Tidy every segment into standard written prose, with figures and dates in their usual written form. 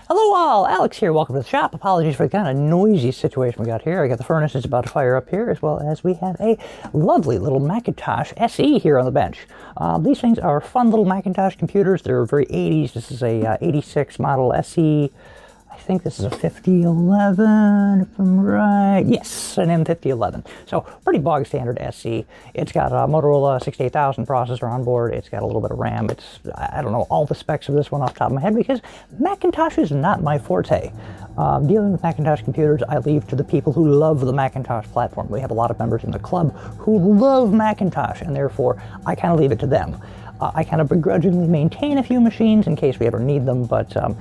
Hello all, Alex here, welcome to the shop. Apologies for the kind of noisy situation we got here. I got the furnace is about to fire up here, as well as we have a lovely little Macintosh SE here on the bench. These things are fun little Macintosh computers. They're very 80s. This is a 86 model SE. I think this is a 5011, if I'm right. Yes, an M5011. So pretty bog standard SE. It's got a Motorola 68000 processor on board. It's got a little bit of RAM. I don't know all the specs of this one off the top of my head because Macintosh is not my forte. Dealing with Macintosh computers, I leave to the people who love the Macintosh platform. We have a lot of members in the club who love Macintosh, and therefore I kind of leave it to them. I kind of begrudgingly maintain a few machines in case we ever need them, but I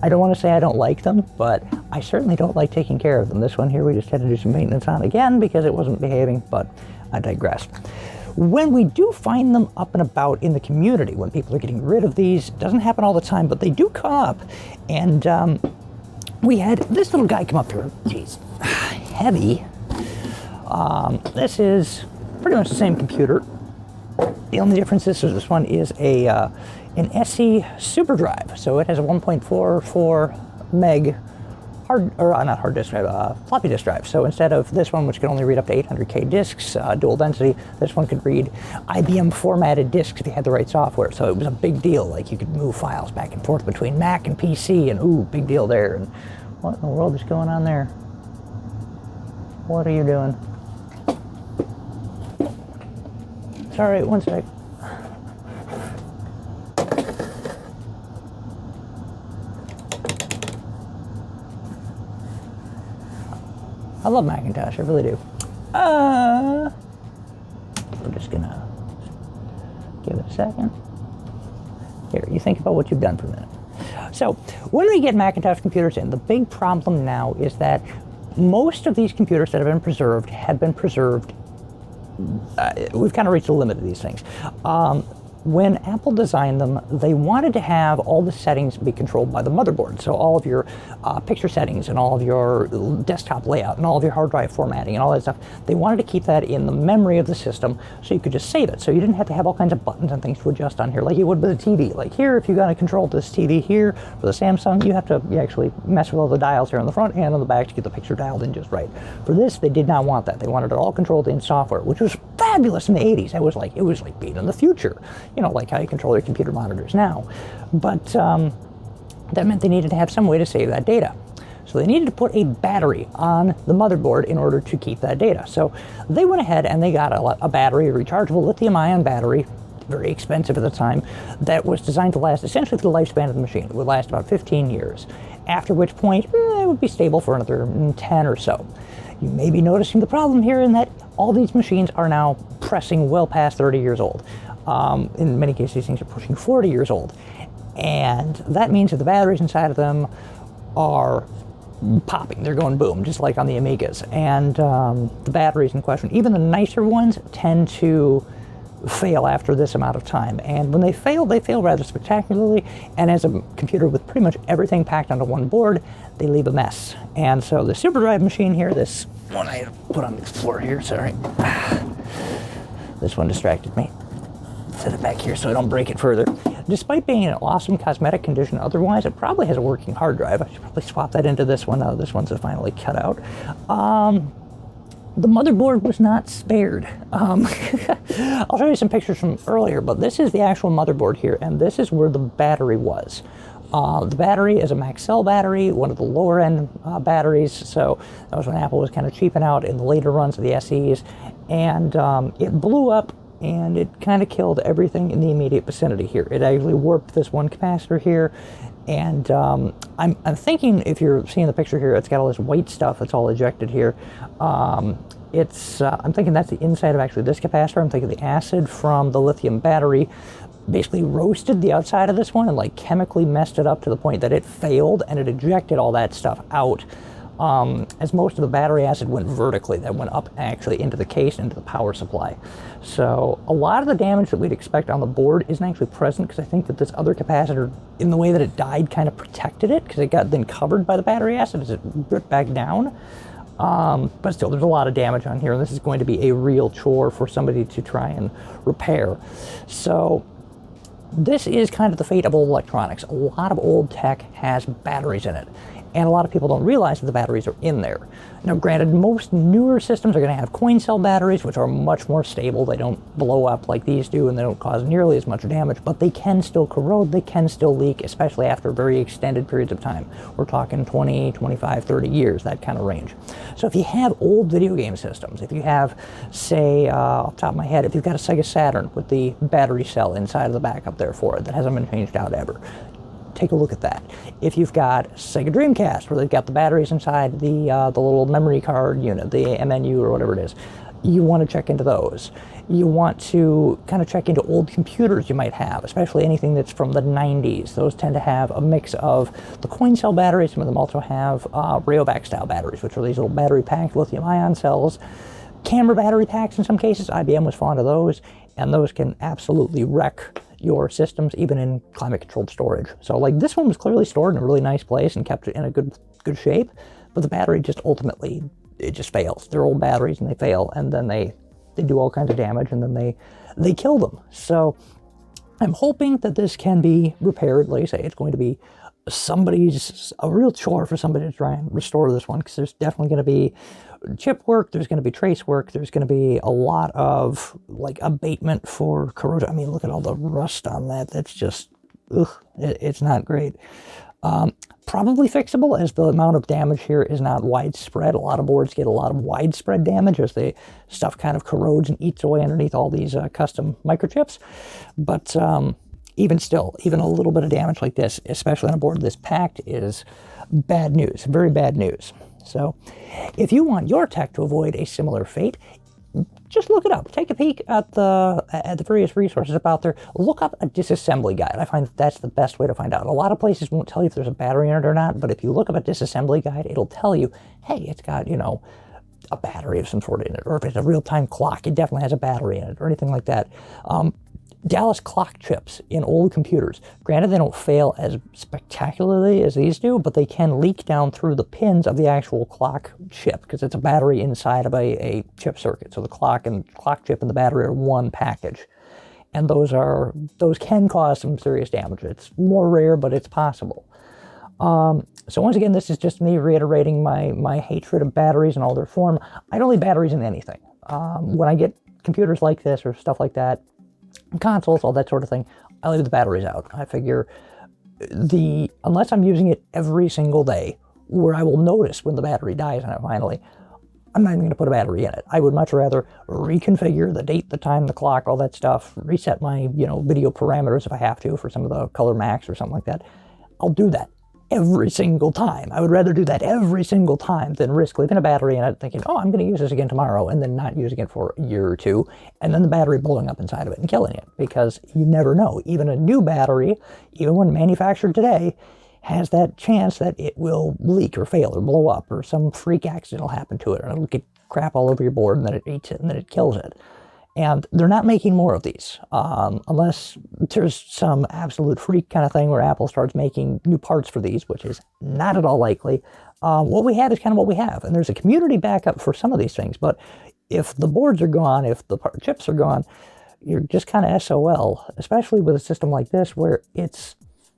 don't want to say I don't like them, but I certainly don't like taking care of them. This one here we just had to do some maintenance on again because it wasn't behaving, but I digress. When we do find them up and about in the community, when people are getting rid of these, it doesn't happen all the time, but they do come up, and we had this little guy come up here. Jeez, heavy. This is pretty much the same computer. The only difference is this one is an SE SuperDrive, so it has a 1.44 meg floppy disk drive. So instead of this one, which can only read up to 800K disks, dual density, this one could read IBM formatted disks if you had the right software. So it was a big deal. Like you could move files back and forth between Mac and PC, and ooh, big deal there. And what in the world is going on there? What are you doing? Sorry, one sec. I love Macintosh, I really do. We're just gonna give it a second. Here, you think about what you've done for a minute. So, when we get Macintosh computers in, the big problem now is that most of these computers that have been preserved had been preserved. We've kind of reached the limit of these things. When Apple designed them, they wanted to have all the settings be controlled by the motherboard. So all of your picture settings and all of your desktop layout and all of your hard drive formatting and all that stuff, they wanted to keep that in the memory of the system so you could just save it. So you didn't have to have all kinds of buttons and things to adjust on here like you would with a TV. Like here, if you got to control this TV here for the Samsung, you have to actually mess with all the dials here on the front and on the back to get the picture dialed in just right. For this, they did not want that. They wanted it all controlled in software, which was fabulous in the 80s. It was like being in the future. You know, like how you control your computer monitors now. But that meant they needed to have some way to save that data. So they needed to put a battery on the motherboard in order to keep that data. So they went ahead and they got a battery, a rechargeable lithium-ion battery, very expensive at the time, that was designed to last essentially for the lifespan of the machine. It would last about 15 years, after which point it would be stable for another 10 or so. You may be noticing the problem here in that all these machines are now pressing well past 30 years old. In many cases, these things are pushing 40 years old. And that means that the batteries inside of them are popping. They're going boom, just like on the Amigas. And the batteries in question, even the nicer ones, tend to fail after this amount of time. And when they fail rather spectacularly. And as a computer with pretty much everything packed onto one board, they leave a mess. And so the SuperDrive machine here, this one I put on the floor here, sorry. This one distracted me. Set it back here so I don't break it further. Despite being in an awesome cosmetic condition otherwise, it probably has a working hard drive. I should probably swap that into this one. This one's finally cut out. The motherboard was not spared. I'll show you some pictures from earlier, but this is the actual motherboard here, and this is where the battery was. The battery is a Maxell battery, one of the lower end batteries, so that was when Apple was kind of cheaping out in the later runs of the SEs, and it blew up and it kind of killed everything in the immediate vicinity here. It actually warped this one capacitor here, and I'm thinking, if you're seeing the picture here, it's got all this white stuff that's all ejected here. I'm thinking that's the inside of actually this capacitor. I'm thinking the acid from the lithium battery basically roasted the outside of this one and like chemically messed it up to the point that it failed and it ejected all that stuff out. As most of the battery acid went vertically, that went up actually into the case, into the power supply. So a lot of the damage that we'd expect on the board isn't actually present, because I think that this other capacitor, in the way that it died, kind of protected it, because it got then covered by the battery acid as it ripped back down. But still, there's a lot of damage on here, and this is going to be a real chore for somebody to try and repair. So this is kind of the fate of old electronics. A lot of old tech has batteries in it, and a lot of people don't realize that the batteries are in there. Now, granted, most newer systems are going to have coin cell batteries, which are much more stable. They don't blow up like these do, and they don't cause nearly as much damage, but they can still corrode, they can still leak, especially after very extended periods of time. We're talking 20, 25, 30 years, that kind of range. So if you have old video game systems, if you have, say, off the top of my head, if you've got a Sega Saturn with the battery cell inside of the back up there for it that hasn't been changed out ever, take a look at that. If you've got Sega Dreamcast, where they've got the batteries inside the little memory card unit, the MNU or whatever it is, you want to check into those. You want to kind of check into old computers you might have, especially anything that's from the 90s. Those tend to have a mix of the coin cell batteries. Some of them also have Rayovac style batteries, which are these little battery packed lithium ion cells. Camera battery packs in some cases. IBM was fond of those, and those can absolutely wreck your systems, even in climate-controlled storage. So, like, this one was clearly stored in a really nice place and kept it in a good shape, but the battery just ultimately, it just fails. They're old batteries and they fail, and then they do all kinds of damage, and then they kill them. So, I'm hoping that this can be repaired. Like I say, it's going to be a real chore for somebody to try and restore this one, because there's definitely going to be chip work, there's going to be trace work, there's going to be a lot of like abatement for corrosion. I mean, look at all the rust on that. That's just, it's not great. Probably fixable, as the amount of damage here is not widespread. A lot of boards get a lot of widespread damage as the stuff kind of corrodes and eats away underneath all these custom microchips. But even still, even a little bit of damage like this, especially on a board this packed, is bad news, very bad news. So if you want your tech to avoid a similar fate, just look it up. Take a peek at the various resources out there. Look up a disassembly guide. I find that's the best way to find out. A lot of places won't tell you if there's a battery in it or not, but if you look up a disassembly guide, it'll tell you, hey, it's got, a battery of some sort in it, or if it's a real-time clock, it definitely has a battery in it, or anything like that. Dallas clock chips in old computers. Granted, they don't fail as spectacularly as these do, but they can leak down through the pins of the actual clock chip, because it's a battery inside of a chip circuit. So the clock chip and the battery are one package. And those can cause some serious damage. It's more rare, but it's possible. So once again, this is just me reiterating my hatred of batteries in all their form. I don't leave batteries in anything. When I get computers like this or stuff like that, consoles, all that sort of thing, I leave the batteries out. I figure unless I'm using it every single day, where I will notice when the battery dies on it finally, I'm not even going to put a battery in it. I would much rather reconfigure the date, the time, the clock, all that stuff, reset my video parameters if I have to for some of the color max or something like that. I'll do that every single time. I would rather do that every single time than risk leaving a battery in it thinking, oh, I'm going to use this again tomorrow, and then not using it for a year or two, and then the battery blowing up inside of it and killing it, because you never know. Even a new battery, even when manufactured today, has that chance that it will leak or fail or blow up, or some freak accident will happen to it, and it'll get crap all over your board, and then it eats it, and then it kills it. And they're not making more of these, unless there's some absolute freak kind of thing where Apple starts making new parts for these, which is not at all likely. What we have is kind of what we have, and there's a community backup for some of these things, but if the boards are gone, if the chips are gone, you're just kind of SOL, especially with a system like this where it's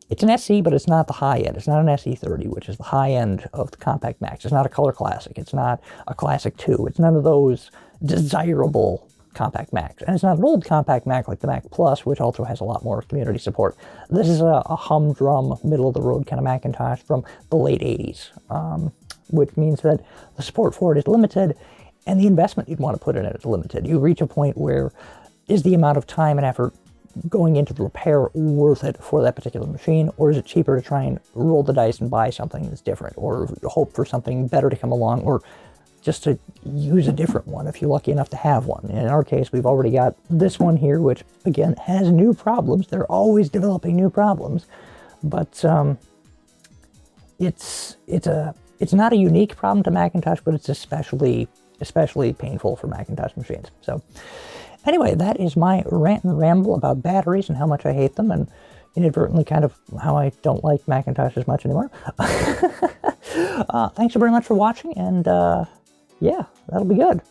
an SE, but it's not the high end. It's not an SE30, which is the high end of the Compact Macs. It's not a Color Classic. It's not a Classic 2. It's none of those desirable Compact Macs. And it's not an old Compact Mac like the Mac Plus, which also has a lot more community support. This is a humdrum, middle-of-the-road kind of Macintosh from the late 80s, which means that the support for it is limited, and the investment you'd want to put in it is limited. You reach a point where, is the amount of time and effort going into the repair worth it for that particular machine, or is it cheaper to try and roll the dice and buy something that's different, or hope for something better to come along, or just to use a different one if you're lucky enough to have one. And in our case, we've already got this one here, which again has new problems. They're always developing new problems, but it's not a unique problem to Macintosh, but it's especially painful for Macintosh machines. So anyway, that is my rant and ramble about batteries and how much I hate them, and inadvertently kind of how I don't like Macintosh as much anymore. Thanks so very much for watching, and yeah, that'll be good.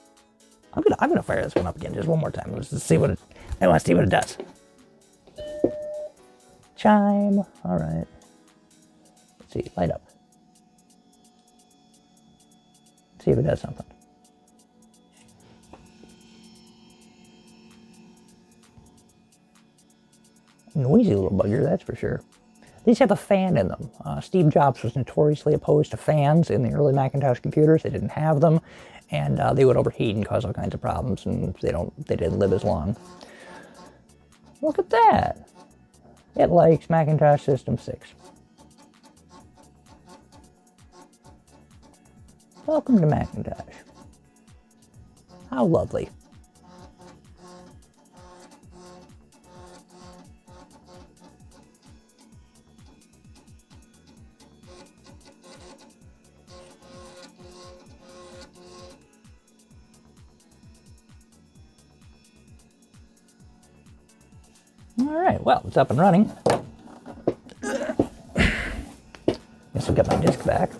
I'm gonna fire this one up again just one more time. Let's just see what I want to see what it does. Chime. All right. Let's see. Light up. Let's see if it does something. Noisy little bugger, that's for sure. These have a fan in them. Steve Jobs was notoriously opposed to fans in the early Macintosh computers. They didn't have them, and they would overheat and cause all kinds of problems, and they didn't live as long. Look at that. It likes Macintosh System 6. Welcome to Macintosh. How lovely. All right, well, it's up and running. Guess I'll get my disk back.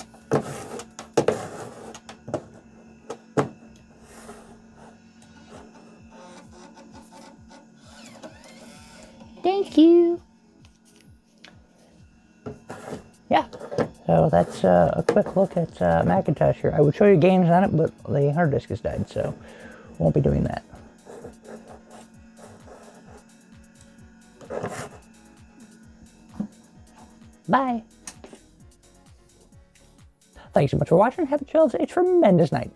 Thank you. Yeah, so that's a quick look at Macintosh here. I would show you games on it, but the hard disk has died, so won't be doing that. Bye. Thanks so much for watching. Have a tremendous night.